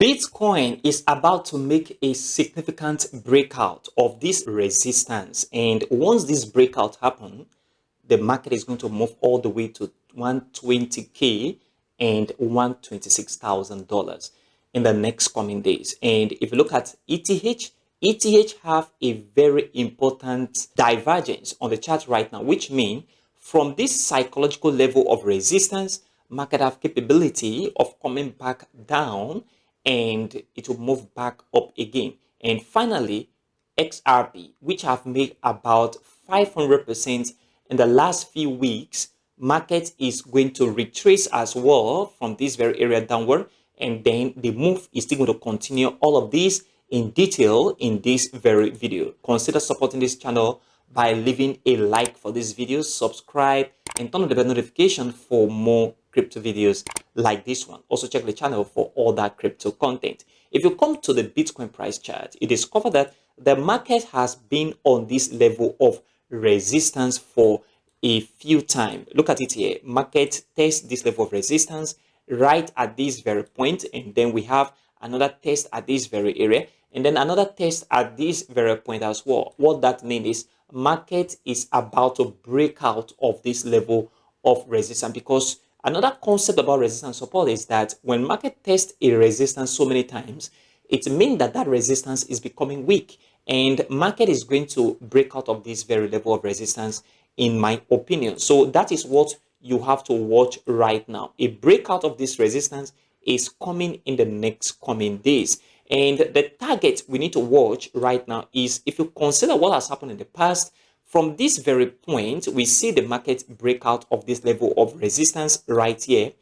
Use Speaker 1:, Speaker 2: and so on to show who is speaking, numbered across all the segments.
Speaker 1: Bitcoin is about to make a significant breakout of this resistance. And once this breakout happens, the market is going to move all the way to 120K and $126,000 in the next coming days. And if you look at ETH have a very important divergence on the chart right now, which means from this psychological level of resistance, market have capability of coming back down and it will move back up again. And finally, XRP, which have made about 500% in the last few weeks, market is going to retrace as well from this very area downward, and then the move is still going to continue. All of this in detail in this very video. Consider supporting this channel by leaving a like for this video, subscribe, and turn on the bell notification for more crypto videos like this one. Also check the channel for all that crypto content. If you come to the Bitcoin price chart, you discover that the market has been on this level of resistance for a few times. Look at it here. Market tests this level of resistance right at this very point, and then we have another test at this very area, and then another test at this very point as well. What that means is market is about to break out of this level of resistance, because another concept about resistance support is that when market tests a resistance so many times, it means that that resistance is becoming weak, and market is going to break out of this very level of resistance, in my opinion. So that is what you have to watch right now. A breakout of this resistance is coming in the next coming days. And the target we need to watch right now is, if you consider what has happened in the past, from this very point, we see the market break out of this level of resistance right here.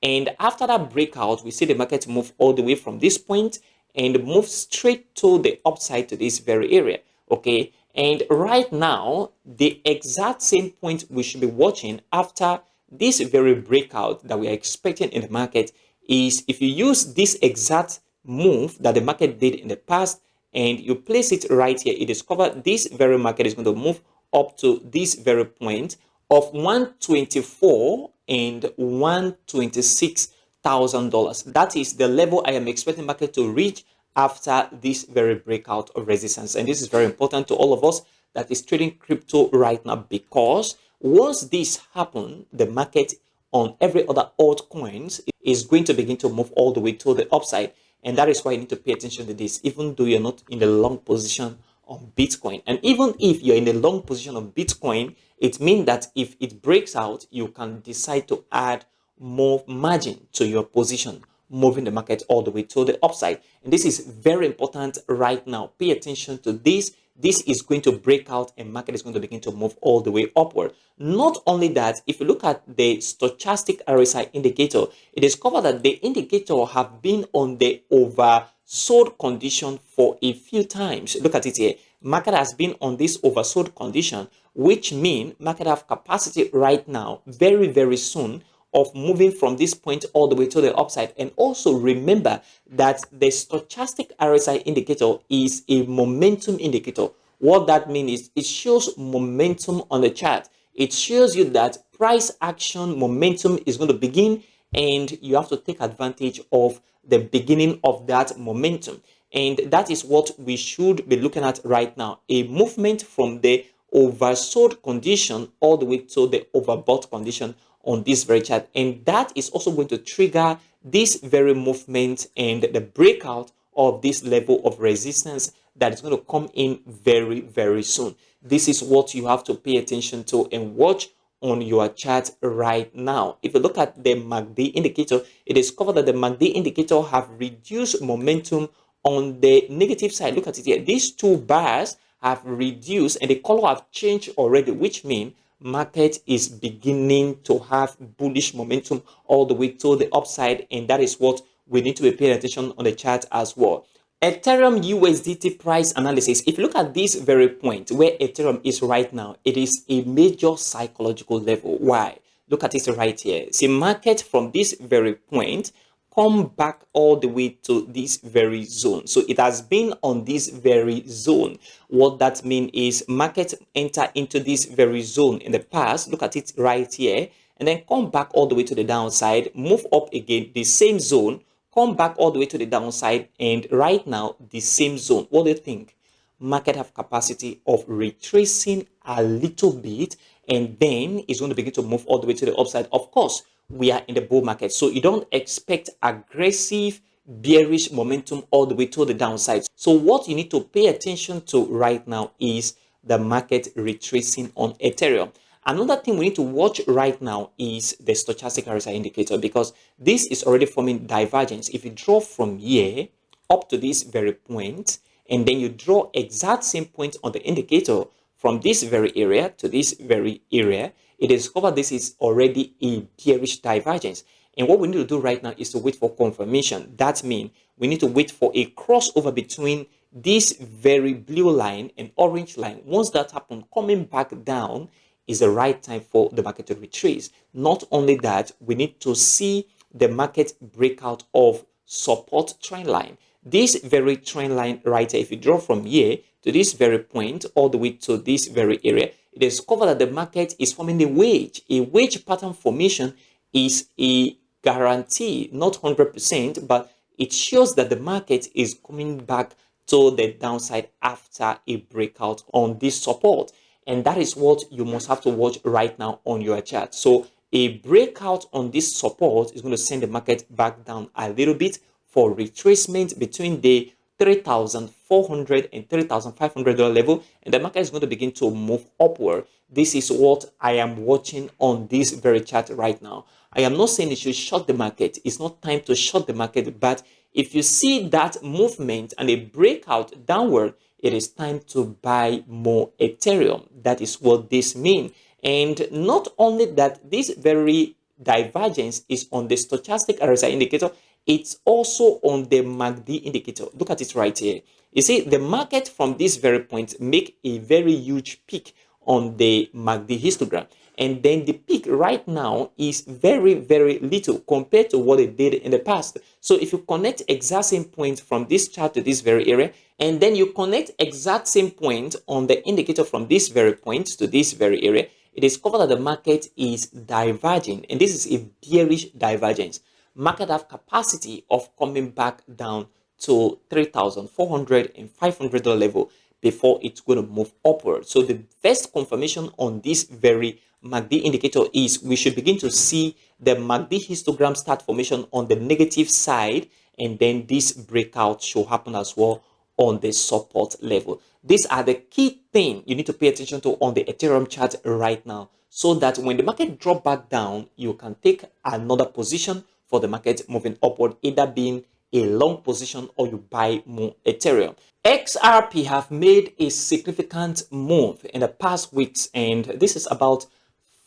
Speaker 1: And after that breakout, we see the market move all the way from this point and move straight to the upside to this very area. Okay. And right now, the exact same point we should be watching after this very breakout that we are expecting in the market is, if you use this exact move that the market did in the past and you place it right here, you discover this very market is going to move up to this very point of 124 and $126,000. That is the level I am expecting market to reach after this very breakout of resistance. And this is very important to all of us that is trading crypto right now, because once this happens, the market on every other altcoins is going to begin to move all the way to the upside. And that is why you need to pay attention to this, even though you're not in the long position on Bitcoin. And even if you're in a long position on Bitcoin, it means that if it breaks out, you can decide to add more margin to your position, moving the market all the way to the upside. And this is very important right now. Pay attention to this. This is going to break out and market is going to begin to move all the way upward. Not only that, if you look at the stochastic RSI indicator, it discovered that the indicator have been on the oversold condition for a few times. Look at it here. Market has been on this oversold condition, which means market have capacity right now, very, very soon, of moving from this point all the way to the upside. And also remember that the stochastic RSI indicator is a momentum indicator. What that means is it shows momentum on the chart. It shows you that price action momentum is going to begin, and you have to take advantage of the beginning of that momentum. And that is what we should be looking at right now. A movement from the oversold condition all the way to the overbought condition on this very chart, and that is also going to trigger this very movement and the breakout of this level of resistance that is going to come in very, very soon. This is what you have to pay attention to and watch on your chart right now. If you look at the MACD indicator, it is discovered that the MACD indicator have reduced momentum on the negative side. Look at it here. These two bars have reduced and the color have changed already, which means market is beginning to have bullish momentum all the way to the upside, and that is what we need to be paying attention on the chart as well. Ethereum USDT price analysis. If you look at this very point where Ethereum is right now, it is a major psychological level. Why? Look at it right here. See, market from this very point come back all the way to this very zone. So it has been on this very zone. What that means is market enter into this very zone in the past. Look at it right here, and then come back all the way to the downside, move up again, the same zone, come back all the way to the downside, and right now the same zone. What do you think? Market have capacity of retracing a little bit, and then it's going to begin to move all the way to the upside. Of course, we are in the bull market, so you don't expect aggressive bearish momentum all the way to the downside. So what you need to pay attention to right now is the market retracing on Ethereum. Another thing we need to watch right now is the stochastic RSI indicator, because this is already forming divergence. If you draw from here up to this very point, and then you draw exact same point on the indicator from this very area to this very area, it is discovered this is already a bearish divergence. And what we need to do right now is to wait for confirmation. That means we need to wait for a crossover between this very blue line and orange line. Once that happens, coming back down is the right time for the market to retrace. Not only that, we need to see the market breakout of support trend line. This very trend line right here, if you draw from here to this very point all the way to this very area, it is discovered that the market is forming a wedge. A wedge pattern formation is a guarantee, not 100%, but it shows that the market is coming back to the downside after a breakout on this support. And that is what you must have to watch right now on your chart. So a breakout on this support is going to send the market back down a little bit for retracement between the $3,400 and $3,500 level, and the market is going to begin to move upward. This is what I am watching on this very chart right now. I am not saying you should short the market. It's not time to short the market, but if you see that movement and a breakout downward, it is time to buy more Ethereum. That is what this means. And not only that, this very divergence is on the stochastic RSI indicator, it's also on the MACD indicator. Look at it right here. You see, the market from this very point make a very huge peak on the MACD histogram. And then the peak right now is very, very little compared to what it did in the past. So if you connect exact same point from this chart to this very area, and then you connect exact same point on the indicator from this very point to this very area, it is discovered that the market is diverging. And this is a bearish divergence. Market have capacity of coming back down to $3,400 and $500 level before it's going to move upward. So the first confirmation on this very MACD indicator is we should begin to see the MACD histogram start formation on the negative side, and then this breakout should happen as well on the support level. These are the key things you need to pay attention to on the Ethereum chart right now, so that when the market drop back down, you can take another position for the market moving upward, either being a long position or you buy more Ethereum. XRP have made a significant move in the past weeks, and this is about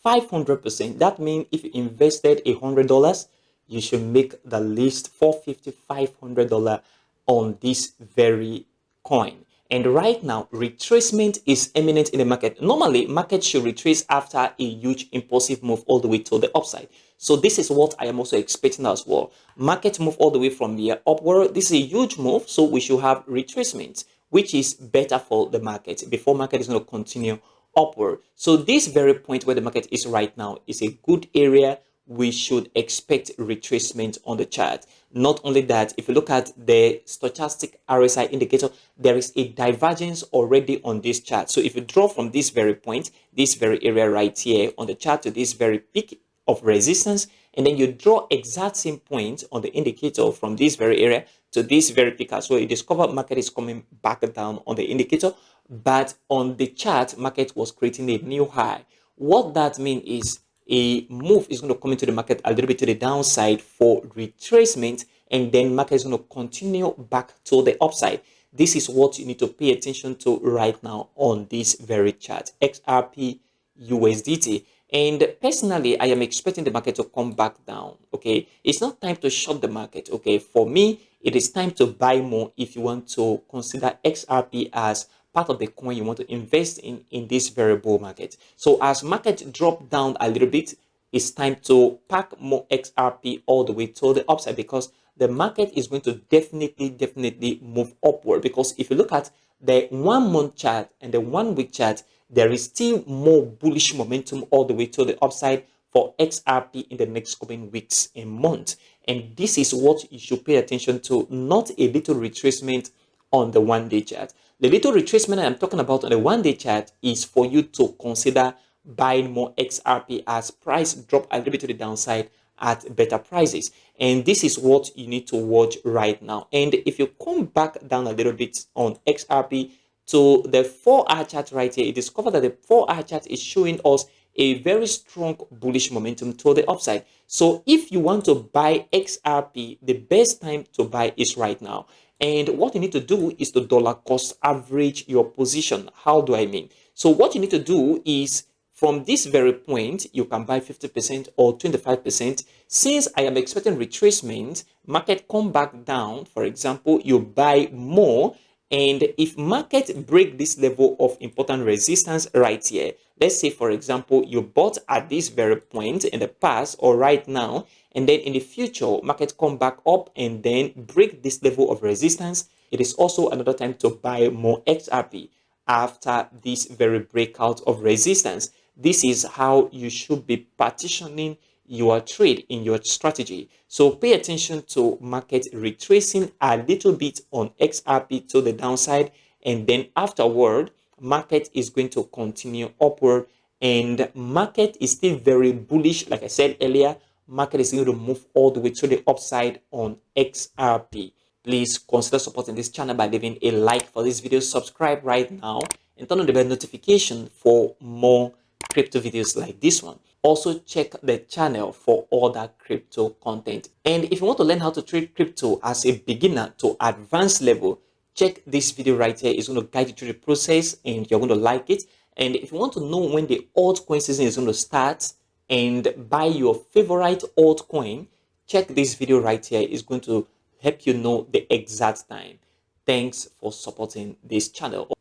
Speaker 1: 500%. That means if you invested $100, you should make the least $450, $500 on this very coin. And right now, retracement is imminent in the market. Normally, market should retrace after a huge impulsive move all the way to the upside. So this is what I am also expecting as well. Market move all the way from here upward. This is a huge move, so we should have retracement, which is better for the market before market is going to continue upward. So this very point where the market is right now is a good area. We should expect retracement on the chart. Not only that, if you look at the stochastic RSI indicator, there is a divergence already on this chart. So if you draw from this very point, this very area right here on the chart to this very peak of resistance, and then you draw exact same point on the indicator from this very area to this very peak as well, you discover market is coming back down on the indicator, but on the chart, market was creating a new high. What that means is a move is going to come into the market a little bit to the downside for retracement, and then market is going to continue back to the upside. This is what you need to pay attention to right now on this very chart, XRP USDT. And personally, I am expecting the market to come back down. Okay, it's not time to short the market. Okay, for me, it is time to buy more if you want to consider XRP as part of the coin you want to invest in this very bull market. So as market drop down a little bit, it's time to pack more XRP all the way to the upside, because the market is going to definitely move upward. Because if you look at the 1 month chart and the 1 week chart, there is still more bullish momentum all the way to the upside for XRP in the next coming weeks and months. And this is what you should pay attention to, not a little retracement on the 1-day chart. The little retracement I'm talking about on the 1-day chart is for you to consider buying more XRP as price drop a little bit to the downside at better prices. And this is what you need to watch right now. And if you come back down a little bit on XRP to the 4-hour chart right here, you discover that the 4-hour chart is showing us a very strong bullish momentum to the upside. So if you want to buy XRP, the best time to buy is right now. And what you need to do is to dollar cost average your position. How do I mean? So what you need to do is, from this very point, you can buy 50% or 25%. Since I am expecting retracement, market come back down, for example, you buy more. And if market break this level of important resistance right here, let's say, for example, you bought at this very point in the past or right now, and then in the future, market come back up and then break this level of resistance, it is also another time to buy more XRP after this very breakout of resistance. This is how you should be partitioning your trade in your strategy. So pay attention to market retracing a little bit on XRP to the downside, and then afterward, market is going to continue upward, and market is still very bullish. Like I said earlier, market is going to move all the way to the upside on XRP. Please consider supporting this channel by leaving a like for this video, subscribe right now, and turn on the bell notification for more crypto videos like this one. Also check the channel for other crypto content. And if you want to learn how to trade crypto as a beginner to advanced level, check this video right here. It's going to guide you through the process and you're going to like it. And if you want to know when the altcoin season is going to start and buy your favorite altcoin, check this video right here. It's going to help you know the exact time. Thanks for supporting this channel.